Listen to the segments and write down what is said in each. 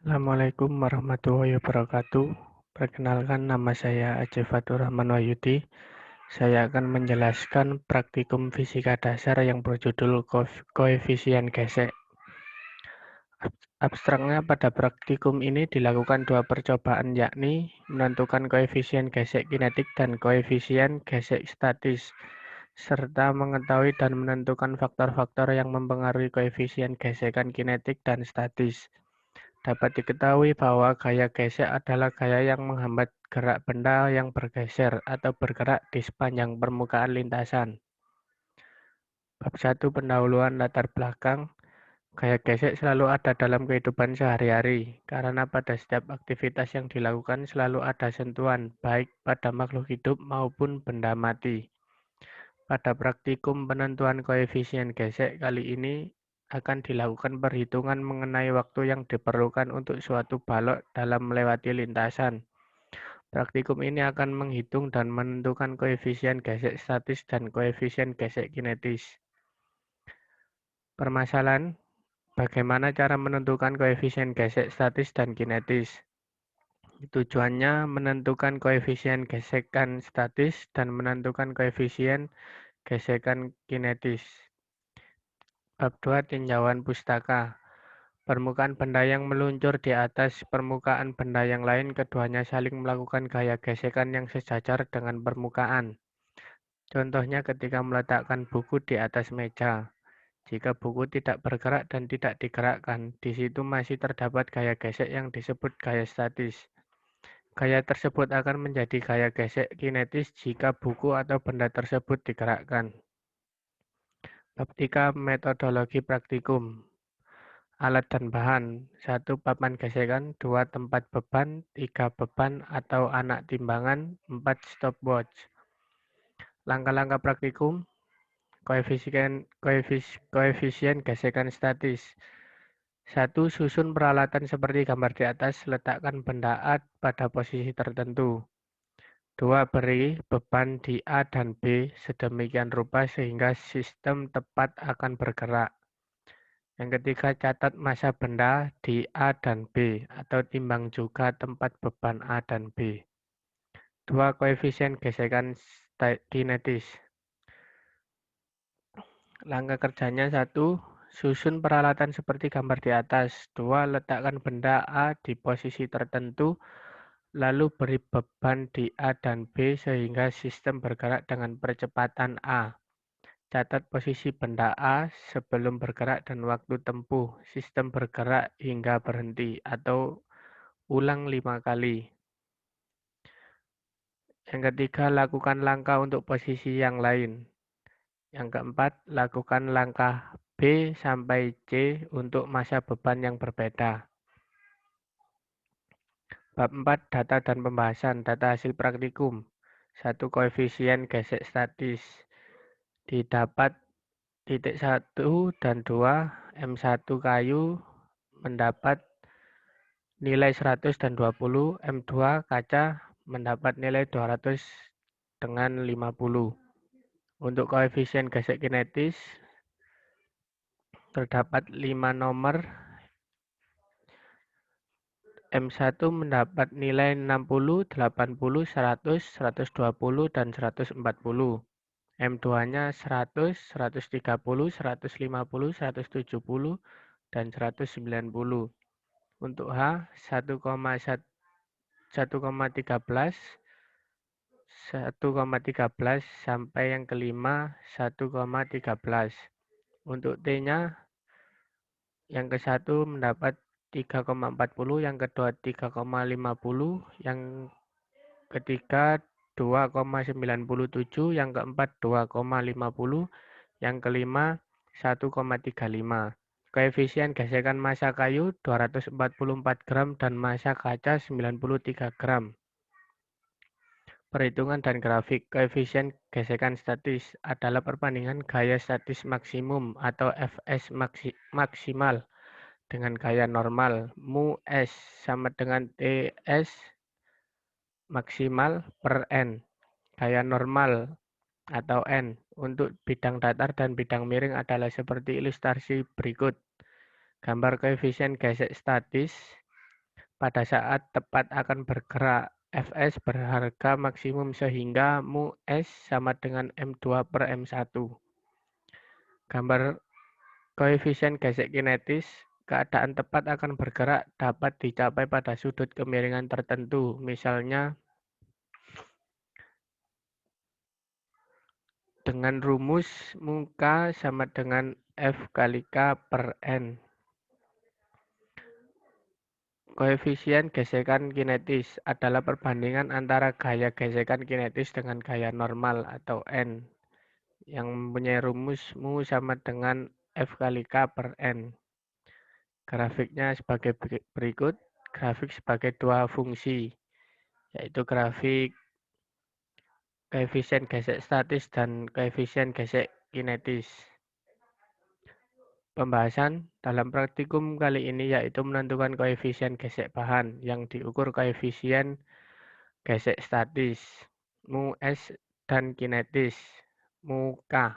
Assalamualaikum warahmatullahi wabarakatuh. Perkenalkan, nama saya Aceh Fatur Rahman Wahyudi. Saya akan menjelaskan praktikum fisika dasar yang berjudul koefisien gesek. Abstraknya, pada praktikum ini dilakukan dua percobaan, yakni menentukan koefisien gesek kinetik dan koefisien gesek statis, serta mengetahui dan menentukan faktor-faktor yang mempengaruhi koefisien gesekan kinetik dan statis. Dapat diketahui bahwa gaya gesek adalah gaya yang menghambat gerak benda yang bergeser atau bergerak di sepanjang permukaan lintasan. Bab 1, pendahuluan latar belakang. Gaya gesek selalu ada dalam kehidupan sehari-hari, karena pada setiap aktivitas yang dilakukan selalu ada sentuhan, baik pada makhluk hidup maupun benda mati. Pada praktikum penentuan koefisien gesek kali ini akan dilakukan perhitungan mengenai waktu yang diperlukan untuk suatu balok dalam melewati lintasan. Praktikum ini akan menghitung dan menentukan koefisien gesek statis dan koefisien gesek kinetis. Permasalahan, bagaimana cara menentukan koefisien gesek statis dan kinetis? Tujuannya menentukan koefisien gesekan statis dan menentukan koefisien gesekan kinetis. Bab 2, tinjauan pustaka. Permukaan benda yang meluncur di atas permukaan benda yang lain, keduanya saling melakukan gaya gesekan yang sejajar dengan permukaan. Contohnya ketika meletakkan buku di atas meja. Jika buku tidak bergerak dan tidak digerakkan, di situ masih terdapat gaya gesek yang disebut gaya statis. Gaya tersebut akan menjadi gaya gesek kinetis jika buku atau benda tersebut digerakkan. Bab 3, metodologi praktikum. Alat dan bahan. 1, papan gesekan. 2, tempat beban. 3, beban atau anak timbangan. 4, stopwatch. Langkah-langkah praktikum. Koefisien gesekan statis. 1, susun peralatan seperti gambar di atas. Letakkan benda A pada posisi tertentu. 2, beri beban di A dan B sedemikian rupa sehingga sistem tepat akan bergerak. Yang ketiga, catat massa benda di A dan B, atau timbang juga tempat beban A dan B. 2, koefisien gesekan kinetis. Langkah kerjanya: 1, susun peralatan seperti gambar di atas. 2, letakkan benda A di posisi tertentu, lalu beri beban di A dan B sehingga sistem bergerak dengan percepatan A. Catat posisi benda A sebelum bergerak dan waktu tempuh sistem bergerak hingga berhenti, atau ulang 5 kali. Yang ketiga, lakukan langkah untuk posisi yang lain. Yang keempat, lakukan langkah B sampai C untuk massa beban yang berbeda. Bab 4, data dan pembahasan. Data hasil praktikum. 1, koefisien gesek statis. Didapat titik 1 dan 2, M1 kayu mendapat nilai 100 dan 20, M2 kaca mendapat nilai 200 dengan 50. Untuk koefisien gesek kinetis, terdapat 5 nomor. M1 mendapat nilai 60, 80, 100, 120, dan 140. M2-nya 100, 130, 150, 170, dan 190. Untuk H, 1,13, 1,13 sampai yang kelima 1,13. Untuk T-nya, yang ke-1 mendapat 3,40, yang kedua 3,50, yang ketiga 2,97, yang keempat 2,50, yang kelima 1,35. Koefisien gesekan massa kayu 244 gram dan massa kaca 93 gram. Perhitungan dan grafik. Koefisien gesekan statis adalah perbandingan gaya statis maksimum atau Fs maksimal dengan gaya normal. Mu S sama dengan Ts maksimal per N. Gaya normal atau N untuk bidang datar dan bidang miring adalah seperti ilustrasi berikut. Gambar koefisien gesek statis pada saat tepat akan bergerak. Fs berharga maksimum sehingga mu S sama dengan M2 per M1. Gambar koefisien gesek kinetis, keadaan tepat akan bergerak dapat dicapai pada sudut kemiringan tertentu. Misalnya dengan rumus mu K sama dengan F kali K per N. Koefisien gesekan kinetis adalah perbandingan antara gaya gesekan kinetis dengan gaya normal atau N yang mempunyai rumus mu sama dengan F kali K per N. Grafiknya sebagai berikut. Grafik sebagai dua fungsi, yaitu grafik koefisien gesek statis dan koefisien gesek kinetis. Pembahasan dalam praktikum kali ini yaitu menentukan koefisien gesek bahan yang diukur koefisien gesek statis, mu S, dan kinetis, mu K.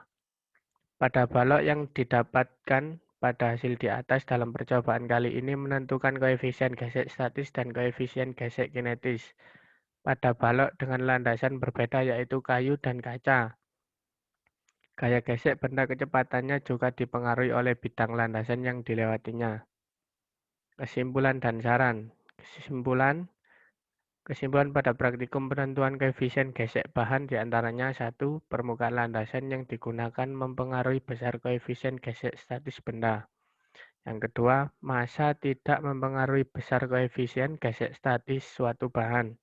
Pada balok yang didapatkan pada hasil di atas dalam percobaan kali ini menentukan koefisien gesek statis dan koefisien gesek kinetis. Pada balok dengan landasan berbeda yaitu kayu dan kaca. Gaya gesek benda kecepatannya juga dipengaruhi oleh bidang landasan yang dilewatinya. Kesimpulan dan saran. Kesimpulan pada praktikum penentuan koefisien gesek bahan diantaranya 1. Permukaan landasan yang digunakan mempengaruhi besar koefisien gesek statis benda. Yang kedua, massa tidak mempengaruhi besar koefisien gesek statis suatu bahan.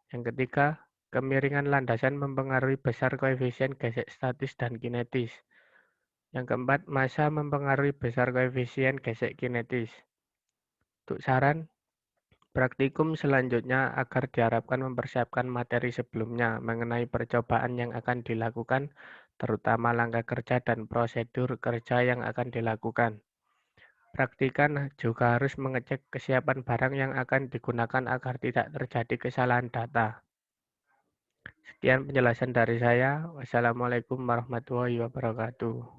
Yang ketiga, kemiringan landasan mempengaruhi besar koefisien gesek statis dan kinetis. Yang keempat, massa mempengaruhi besar koefisien gesek kinetis. Untuk saran, praktikum selanjutnya agar diharapkan mempersiapkan materi sebelumnya mengenai percobaan yang akan dilakukan, terutama langkah kerja dan prosedur kerja yang akan dilakukan. Praktikan juga harus mengecek kesiapan barang yang akan digunakan agar tidak terjadi kesalahan data. Sekian penjelasan dari saya. Wassalamualaikum warahmatullahi wabarakatuh.